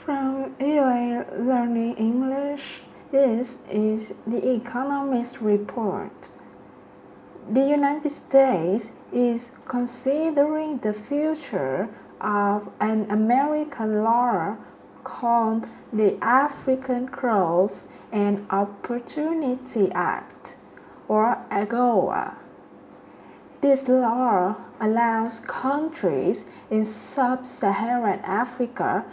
From VOA Learning English, this is the Economist Report. The United States is considering the future of an American law called the African Growth and Opportunity Act, or AGOA. This law allows countries in sub-Saharan Africa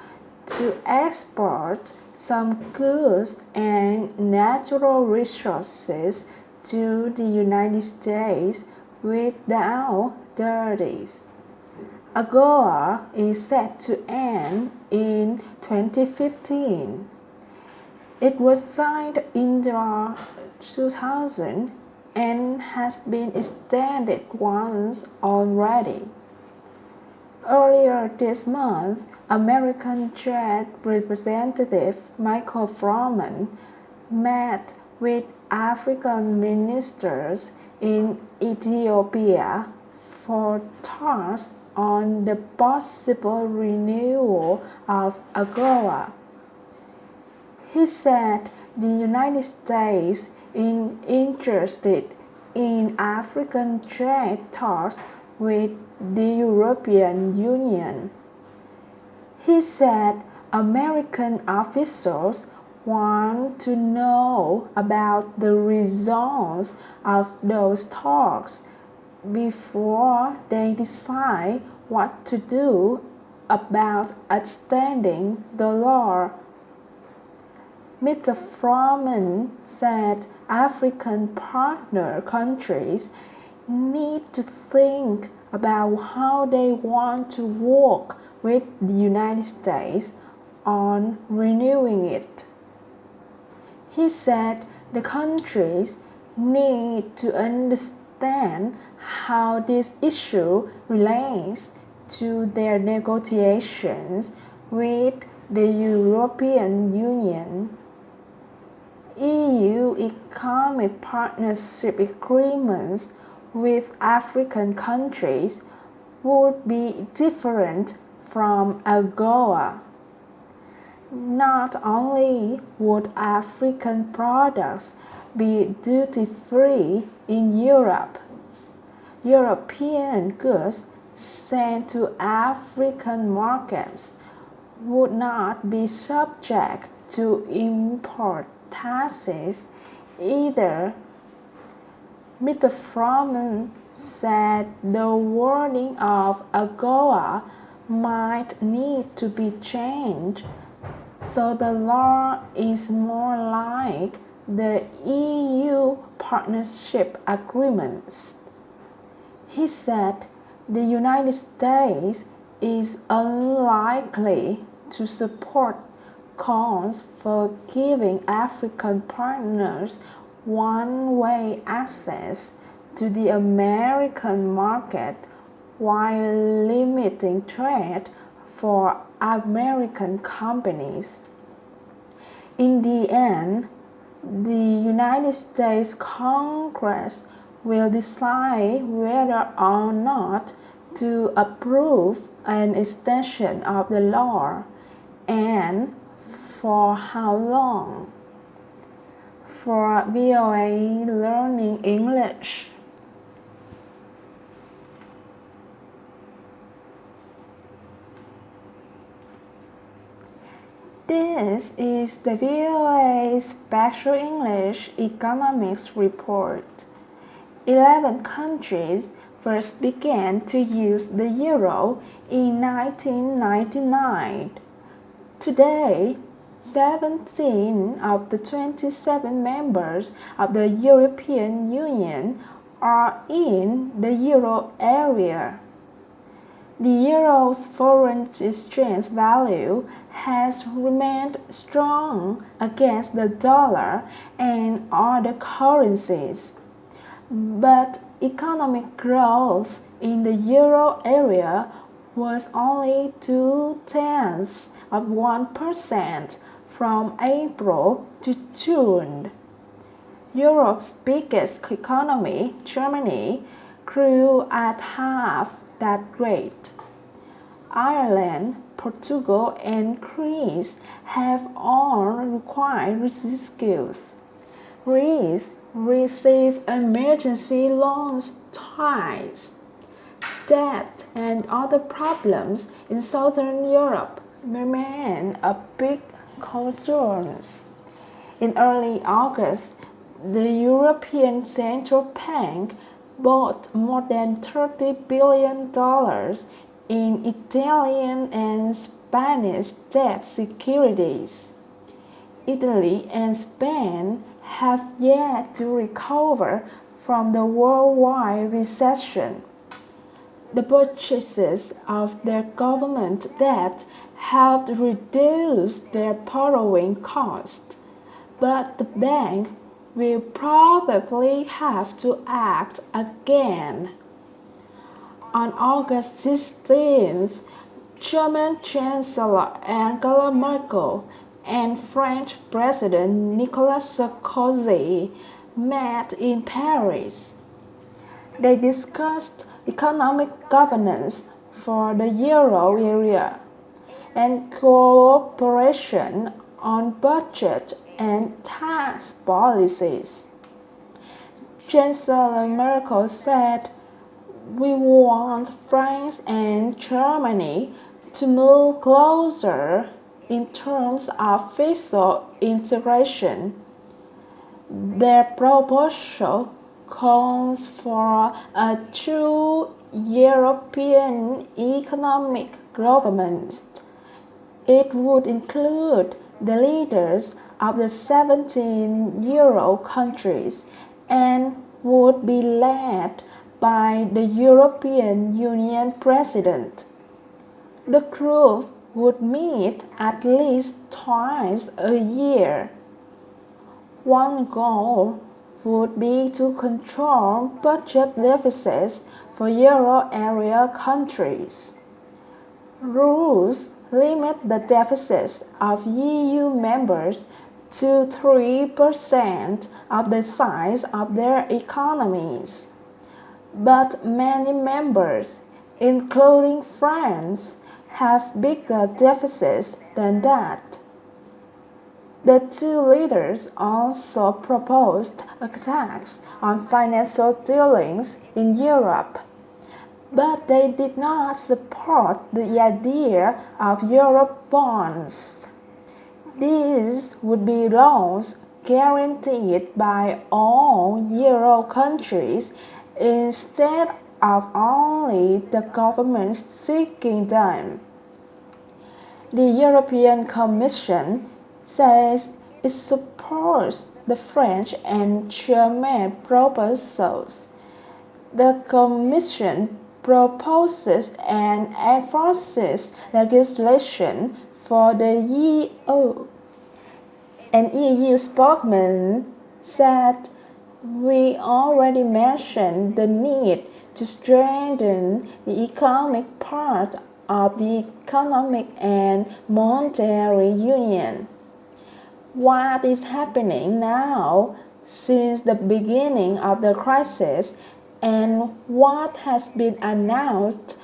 to export some goods and natural resources to the United States without duties. AGOA is set to end in 2015. It was signed in 2000 and has been extended once already. Earlier this month, American Trade Representative Michael Froman met with African ministers in Ethiopia for talks on the possible renewal of AGOA. He said the United States is interested in African trade talks with the European Union. He said American officials want to know about the results of those talks before they decide what to do about extending the law. Mr. Froman said African partner countries need to think about how they want to work with the United States on renewing it. He said the countries need to understand how this issue relates to their negotiations with the European Union. EU economic partnership agreements with African countries would be different from AGOA. Not only would African products be duty-free in Europe, European goods sent to African markets would not be subject to import taxes either. Mr. Froman said the wording of AGOA might need to be changed so the law is more like the EU partnership agreements. He said the United States is unlikely to support calls for giving African partners one-way access to the American market while limiting trade for American companies. In the end, the United States Congress will decide whether or not to approve an extension of the law and for how long. For VOA Learning English. This is the VOA Special English Economics Report. 11 countries first began to use the euro in 1999. Today, 17 of the 27 members of the European Union are in the euro area. The euro's foreign exchange value has remained strong against the dollar and other currencies, but economic growth in the euro area was only 0.2% from April to June. Europe's biggest economy, Germany, grew at half that rate. Ireland, Portugal, and Greece have all required rescues. Greece received emergency loans twice. Debt and other problems in Southern Europe remain a big concern. In early August, the European Central Bank bought more than $30 billion in Italian and Spanish debt securities. Italy and Spain have yet to recover from the worldwide recession. The purchases of their government debt helped reduce their borrowing cost, but the bank will probably have to act again. On August 16th, German Chancellor Angela Merkel and French President Nicolas Sarkozy met in Paris. They discussed economic governance for the euro area and cooperation on budget and tax policies. Chancellor Merkel said, "We want France and Germany to move closer in terms of fiscal integration." Their proposal calls for a true European economic government. It would include the leaders of the 17 euro countries and would be led by the European Union President. The group would meet at least twice a year. One goal would be to control budget deficits for euro area countries. Rules limit the deficits of EU members to 3% of the size of their economies. But many members, including France, have bigger deficits than that. The two leaders also proposed a tax on financial dealings in Europe, but they did not support the idea of euro bonds. These would be loans guaranteed by all euro countries instead of only the governments seeking them. The European Commission says it supports the French and German proposals. The Commission proposes and enforces legislation for the EU. An EU spokesman said, "We already mentioned the need to strengthen the economic part of the Economic and Monetary Union. What is happening now since the beginning of the crisis and what has been announced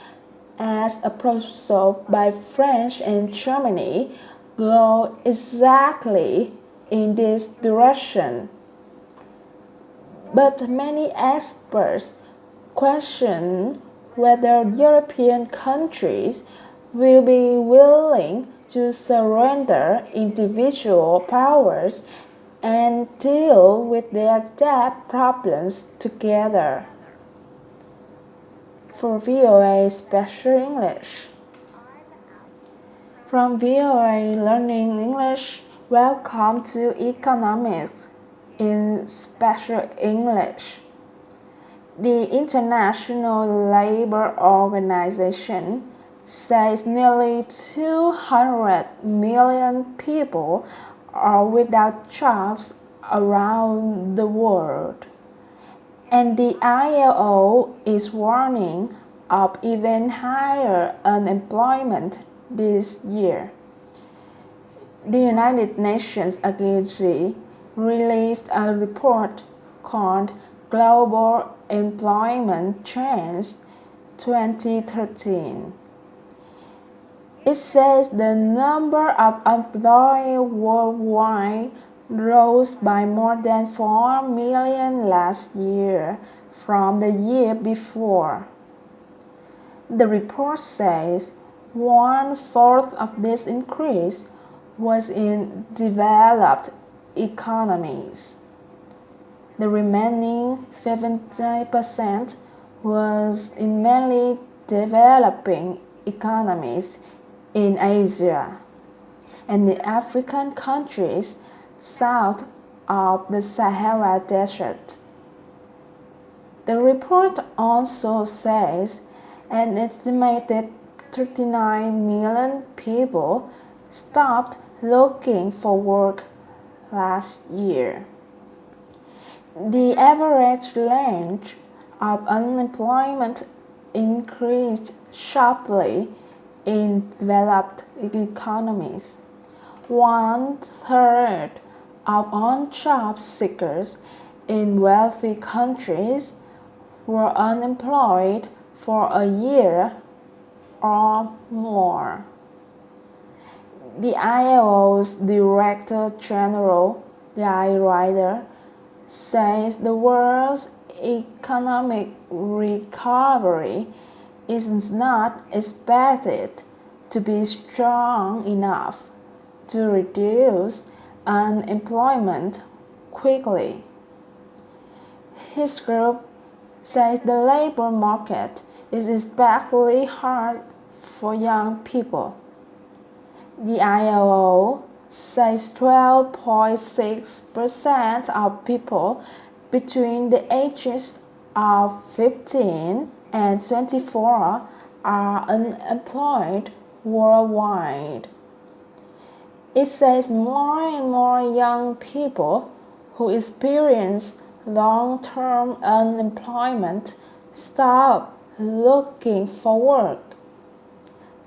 as a proposal by France and Germany go exactly in this direction." But many experts question whether European countries will be willing to surrender individual powers and deal with their debt problems together. For VOA Special English. From VOA Learning English, welcome to Economics in Special English. The International Labour Organization says nearly 200 million people are without jobs around the world, and the ILO is warning of even higher unemployment this year. The United Nations Agency released a report called Global Employment Trends 2013. It says the number of employees worldwide rose by more than 4 million last year from the year before. The report says one-fourth of this increase was in developed economies. The remaining 50% was in mainly developing economies in Asia and the African countries south of the Sahara Desert. The report also says an estimated 39 million people stopped looking for work last year. The average length of unemployment increased sharply in developed economies. One third of all job seekers in wealthy countries were unemployed for a year or more. The ILO's Director General, Guy Ryder, says the world's economic recovery is not expected to be strong enough to reduce unemployment quickly. His group says the labor market is especially hard for young people. The ILO says 12.6% of people between the ages of 15 and 24 are unemployed worldwide. It says more and more young people who experience long-term unemployment stop looking for work.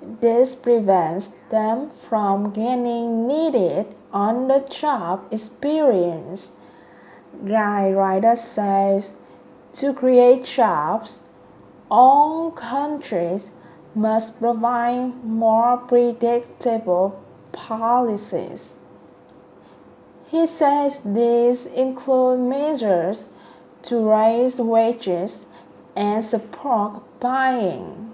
This prevents them from gaining needed on-the-job experience. Guy Ryder says to create jobs, all countries must provide more predictable policies. He says these include measures to raise wages and support buying.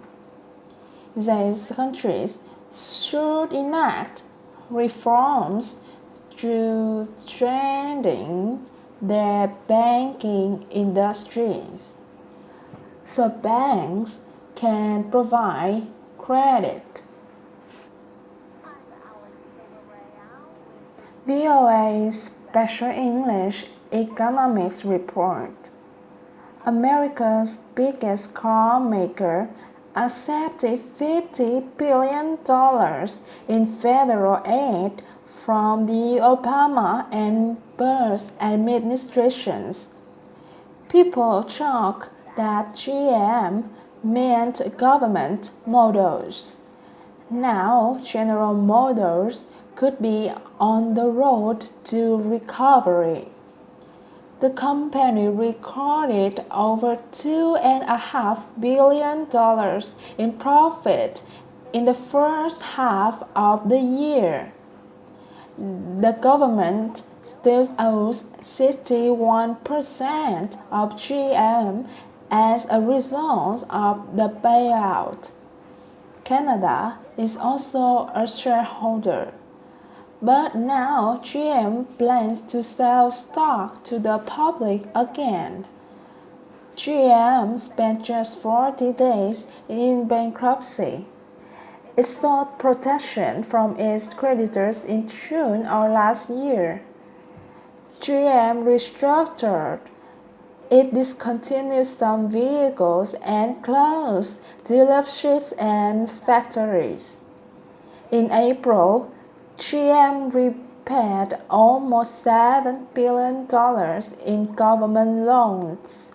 These countries should enact reforms to strengthen their banking industries so banks can provide credit. Voa Special English Economics Report. America's biggest car maker accepted $50 billion in federal aid from the Obama and Bush administrations. People joke that GM meant government motors. Now General Motors could be on the road to recovery. The company recorded over $2.5 billion in profit in the first half of the year. The government still owns 61% of GM as a result of the bailout. Canada is also a shareholder. But now GM plans to sell stock to the public again. GM spent just 40 days in bankruptcy. It sought protection from its creditors in June of last year. GM restructured. It discontinued some vehicles and closed dealerships and factories. In April, GM repaid almost $7 billion in government loans.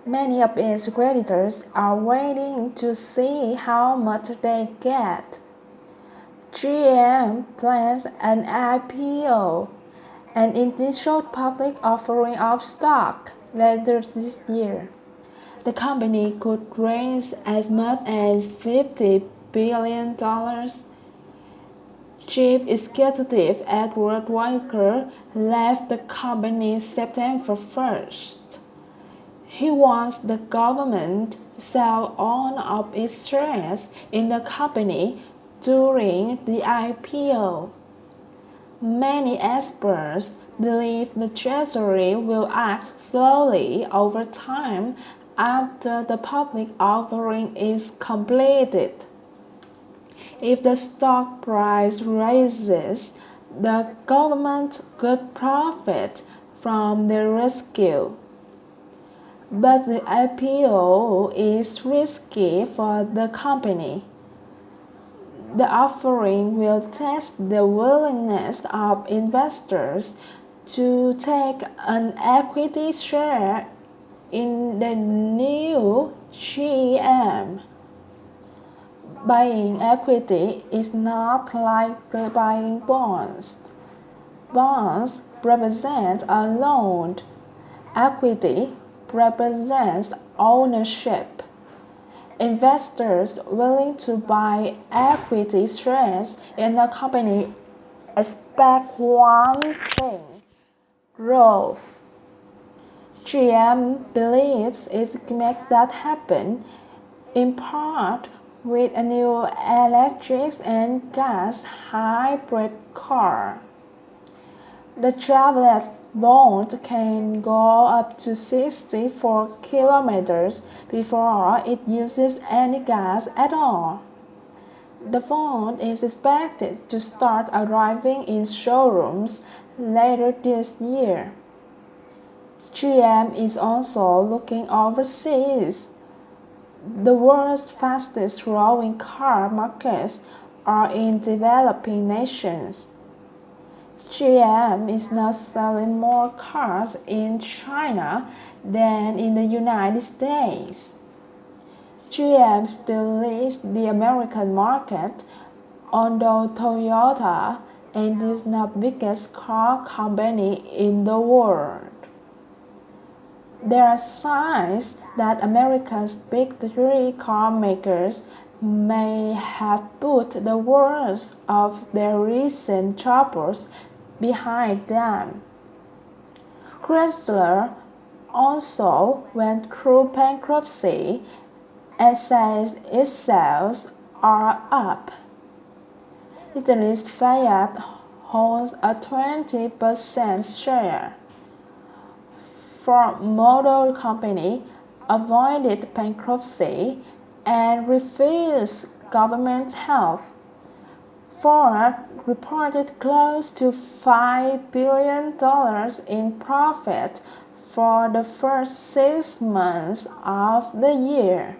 Many of its creditors are waiting to see how much they get. GM plans an IPO, an initial public offering of stock, later this year. The company could raise as much as $50 billion. Chief Executive Edward Walker left the company September 1st. He wants the government to sell all of its shares in the company during the IPO. Many experts believe the Treasury will act slowly over time after the public offering is completed. If the stock price rises, the government could profit from the rescue. But the IPO is risky for the company. The offering will test the willingness of investors to take an equity share in the new GM. Buying equity is not like buying bonds. Bonds represent a loan. Equity represents ownership. Investors willing to buy equity shares in a company expect one thing: growth. GM believes it can make that happen, in part with a new electric and gas hybrid car. The Chevrolet Volt can go up to 64 kilometers before it uses any gas at all. The Volt is expected to start arriving in showrooms later this year. GM is also looking overseas. The world's fastest growing car markets are in developing nations. GM is now selling more cars in China than in the United States. GM still leads the American market, although Toyota is the biggest car company in the world. There are signs that America's big three car makers may have put the worst of their recent troubles behind them. Chrysler also went through bankruptcy and says its sales are up. Italy's Fiat holds a 20% share. Ford Motor Company avoided bankruptcy and refused government help. Ford reported close to $5 billion in profit for the first 6 months of the year.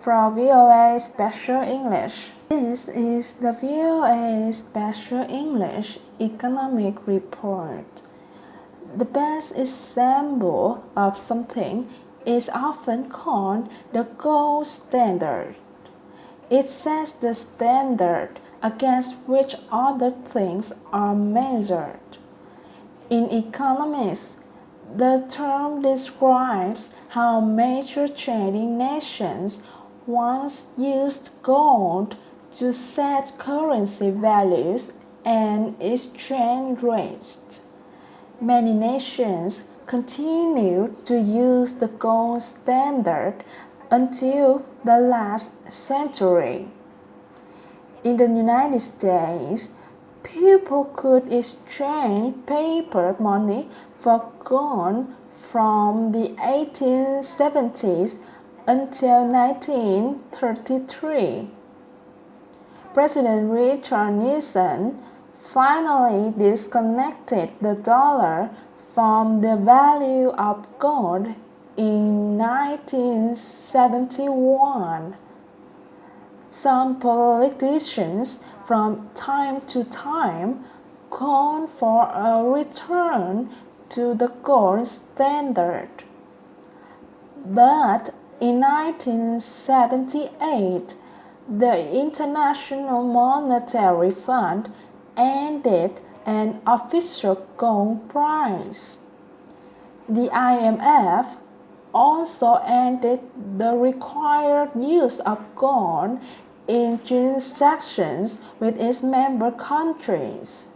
From Voa Special English. This is the Voa Special English Economic Report. The best example of something is often called the gold standard. It sets the standard against which other things are measured. In economics, the term describes how major trading nations once used gold to set currency values and exchange rates. Many nations continued to use the gold standard until the last century. In the United States, people could exchange paper money for gold from the 1870s until 1933. President Richard Nixon finally disconnected the dollar from the value of gold in 1971. Some politicians from time to time called for a return to the gold standard. But in 1978, the International Monetary Fund ended an official gold price. The IMF also ended the required use of gold in transactions with its member countries.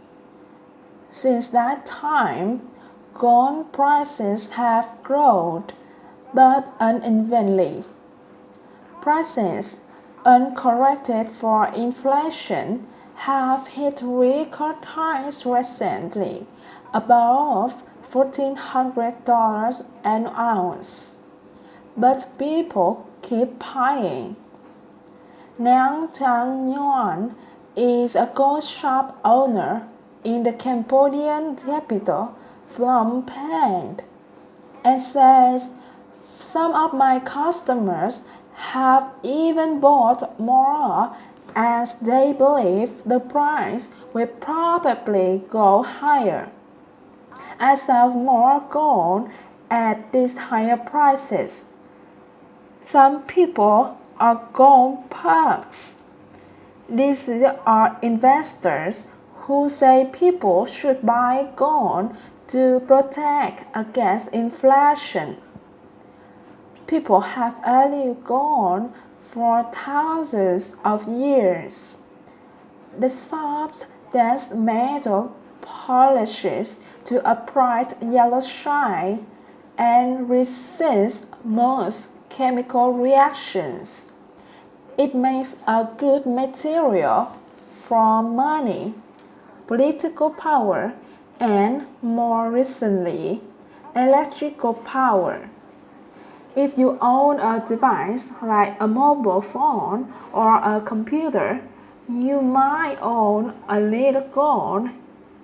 Since that time, gold prices have grown, but unevenly. Prices, uncorrected for inflation, have hit record highs recently, above $1,400 an ounce. But people keep buying. Nang Thang Nguyen is a gold shop owner in the Cambodian capital, Phnom Penh, and says some of my customers have even bought more as they believe the price will probably go higher. I sell more gold at these higher prices. Some people are gold bugs. These are investors who say people should buy gold to protect against inflation. People have valued gold for thousands of years. The soft, dense metal polishes to a bright yellow shine and resists most chemical reactions. It makes a good material for money, political power, and more recently, electrical power. If you own a device like a mobile phone or a computer, you might own a little gold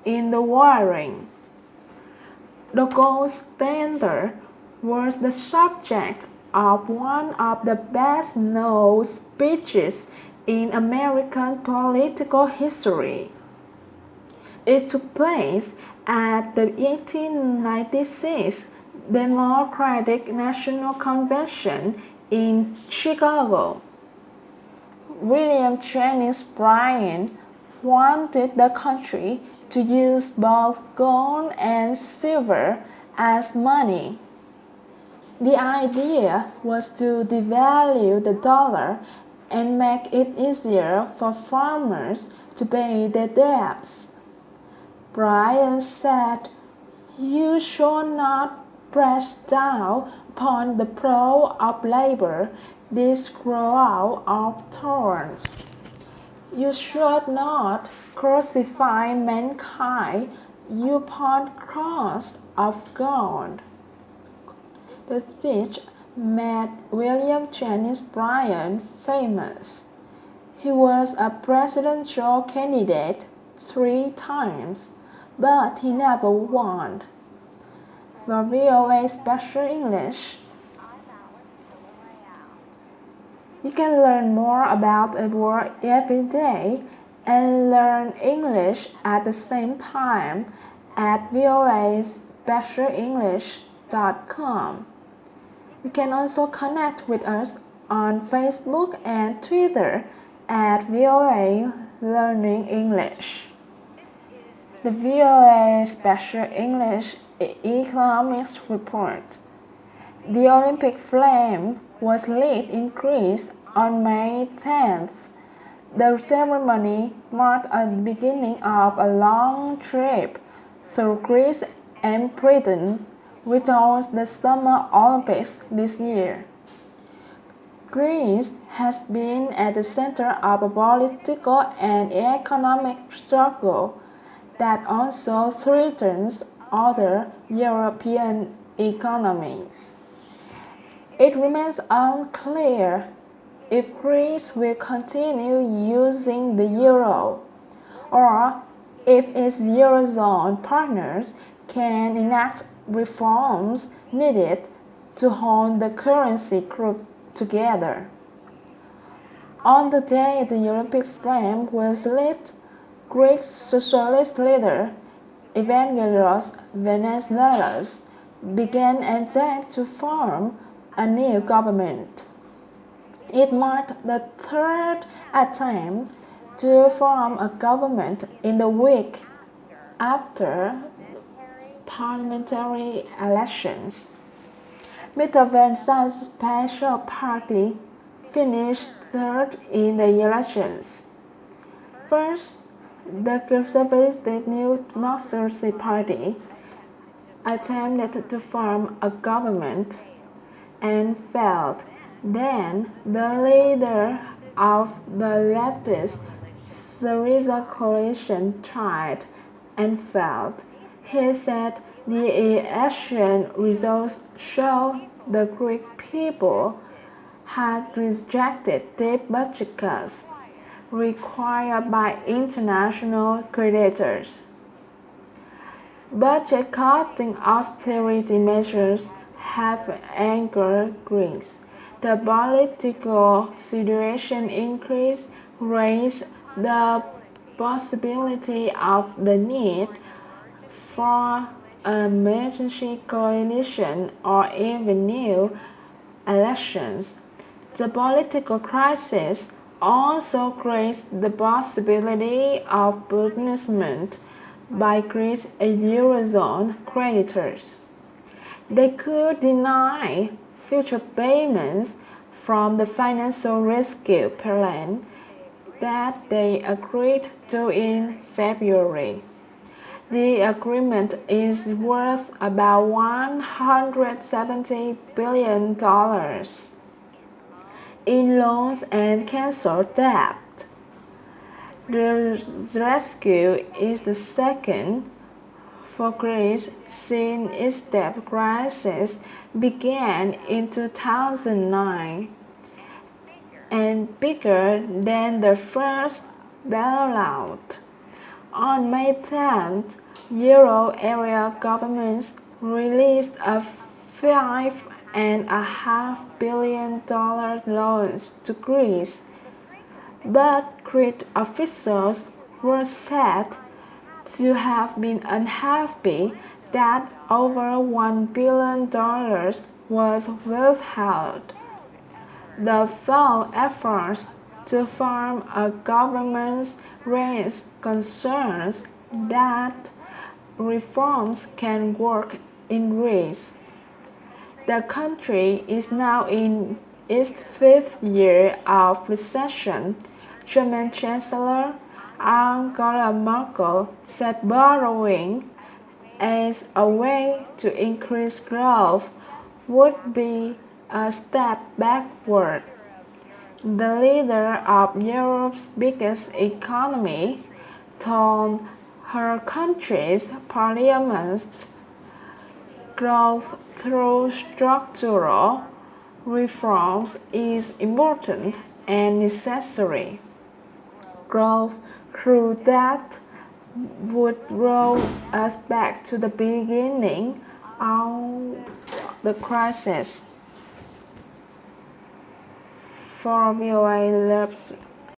in the wiring. The gold standard was the subject of one of the best known speeches in American political history. It took place at the 1896 Democratic National Convention in Chicago. William Jennings Bryan wanted the country to use both gold and silver as money. The idea was to devalue the dollar and make it easier for farmers to pay their debts. Bryan said, "You shall not press down upon the plough of labor this crown of thorns. You should not crucify mankind upon cross of gold." The speech made William Jennings Bryan famous. He was a presidential candidate 3 times, but he never won. For Voa Special English, you can learn more about a word every day and learn English at the same time at voaspecialenglish.com. You can also connect with us on Facebook and Twitter at VOA Learning English. The VOA Special English Economics Report. The Olympic flame was lit in Greece on May 10th. The ceremony marked the beginning of a long trip through Greece and Britain, which hosts the Summer Olympics this year. Greece has been at the center of a political and economic struggle that also threatens other European economies. It remains unclear if Greece will continue using the euro, or if its Eurozone partners can enact reforms needed to hold the currency group together. On the day the Olympic flame was lit, Greek socialist leader Evangelos Venizelos began an attempt to form a new government. It marked the third attempt to form a government in the week after parliamentary elections. Mr. Venizelos' Special Party finished third in the elections. First, the Conservative New Democracy Party attempted to form a government and failed. Then, the leader of the leftist Syriza coalition tried and failed. He said the election results show the Greek people had rejected deep budget cuts required by international creditors. Budget-cutting austerity measures have angered Greece. The political situation increased raised the possibility of the need for an emergency coalition or even new elections. The political crisis also raised the possibility of punishment by Greece and Eurozone creditors. They could deny future payments from the financial rescue plan that they agreed to in February. The agreement is worth about $170 billion in loans and canceled debt. The rescue is the second for Greece since its debt crisis began in 2009 and bigger than the first bailout. On May 10th, Euro area governments released a $5.5 billion loan to Greece, but Greek officials were said to have been unhappy that over $1 billion was withheld. The failed efforts to form a government raised concerns that reforms can work in Greece. The country is now in its fifth year of recession. German Chancellor Angela Merkel said borrowing as a way to increase growth would be a step backward. The leader of Europe's biggest economy told her country's parliament growth through structural reforms is important and necessary. Growth through that would roll us back to the beginning of the crisis. For VOA